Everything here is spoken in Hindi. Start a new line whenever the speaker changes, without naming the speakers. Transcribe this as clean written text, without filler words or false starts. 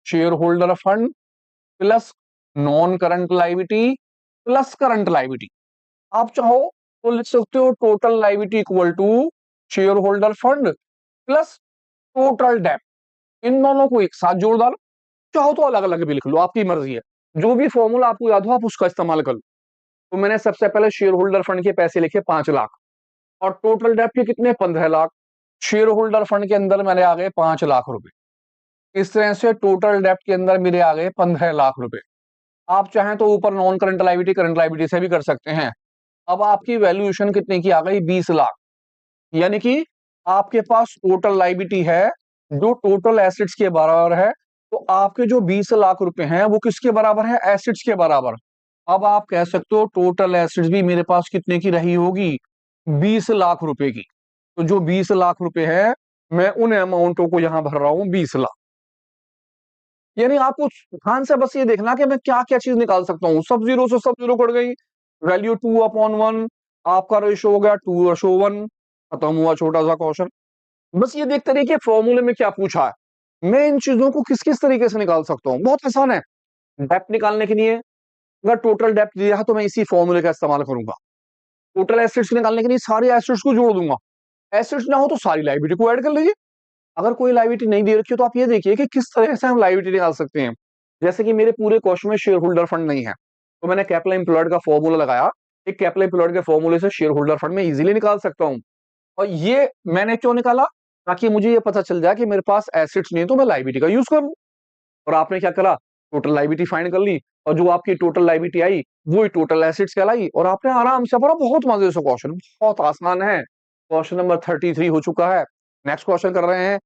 Share holder fund plus non current liability plus current liability. आप चाहो तो लिख सकते हो total liability equal to shareholder fund plus total debt. इन दोनों को एक साथ जोड़ डालो, चाहो तो अलग अलग भी लिख लो, आपकी मर्जी है। जो भी फॉर्मूला आपको याद हो आप उसका इस्तेमाल कर लो। तो मैंने सबसे पहले शेयर होल्डर फंड के पैसे लिखे 5 लाख और टोटल डेप्ट के कितने 15 लाख। शेयर होल्डर फंड के अंदर मेरे आ गए 5 लाख रुपए। इस तरह से टोटल डेप्ट के अंदर मेरे आ गए 15 लाख रुपए। आप चाहें तो ऊपर non current liability current liability से भी कर सकते हैं। अब आपकी वैल्यूएशन कितने की आ गई 20 लाख। यानी कि आपके पास टोटल लाइबिलिटी है जो टोटल एसेट्स के बराबर है। तो आपके जो 20 लाख रुपए हैं वो किसके बराबर है, एसेट्स के बराबर। अब आप कह सकते हो टोटल एसेट्स भी मेरे पास कितने की रही होगी, 20 लाख रुपए की। तो जो 20 लाख रुपए है मैं उन अमाउंटों को यहां भर रहा हूं 20 लाख। यानी आपको ध्यान से बस ये देखना कि मैं क्या क्या चीज निकाल सकता हूँ। सब जीरो से सब जीरो कट गई, वैल्यू 2/1, आपका रेशो हो गया 2:1, खत्म हुआ छोटा सा क्वेश्चन। बस ये देखते रहिए कि फॉर्मूले में क्या पूछा है। मैं इन चीजों को किस किस तरीके से निकाल सकता हूँ, बहुत आसान है। डेप्ट निकालने के लिए अगर टोटल डेप्ट दिया है तो मैं इसी फॉर्मूले का इस्तेमाल करूंगा। टोटल एसेट्स निकालने के लिए सारे एसेट्स को जोड़ दूंगा। एसेट्स ना हो तो सारी लाइबिलिटी को ऐड कर लीजिए। अगर कोई लाइबिलिटी नहीं दे रखी हो तो आप ये देखिए कि किस तरह से हम लाइबिलिटी निकाल सकते हैं। जैसे कि मेरे पूरे क्वेश्चन में शेयर होल्डर फंड नहीं है तो मैंने कैपिटल एम्प्लॉयड का फॉर्मूला लगाया। एक कैपिटल एम्प्लॉयड के फॉर्मूले से शेयर होल्डर फंड में इजीली निकाल सकता हूं। और ये मैंने क्यों निकाला, ताकि मुझे ये पता चल जाए कि मेरे पास एसेट्स नहीं है तो मैं लाइबिलिटी का यूज करूं। और आपने क्या करा, टोटल लाइबिलिटी फाइंड कर ली और जो आपकी टोटल लाइबिलिटी आई वही टोटल एसेट्स कहलाई और आपने आराम से भरा। बहुत मजे से क्वेश्चन, बहुत आसान है। क्वेश्चन नंबर 33 हो चुका है। नेक्स्ट क्वेश्चन कर रहे हैं।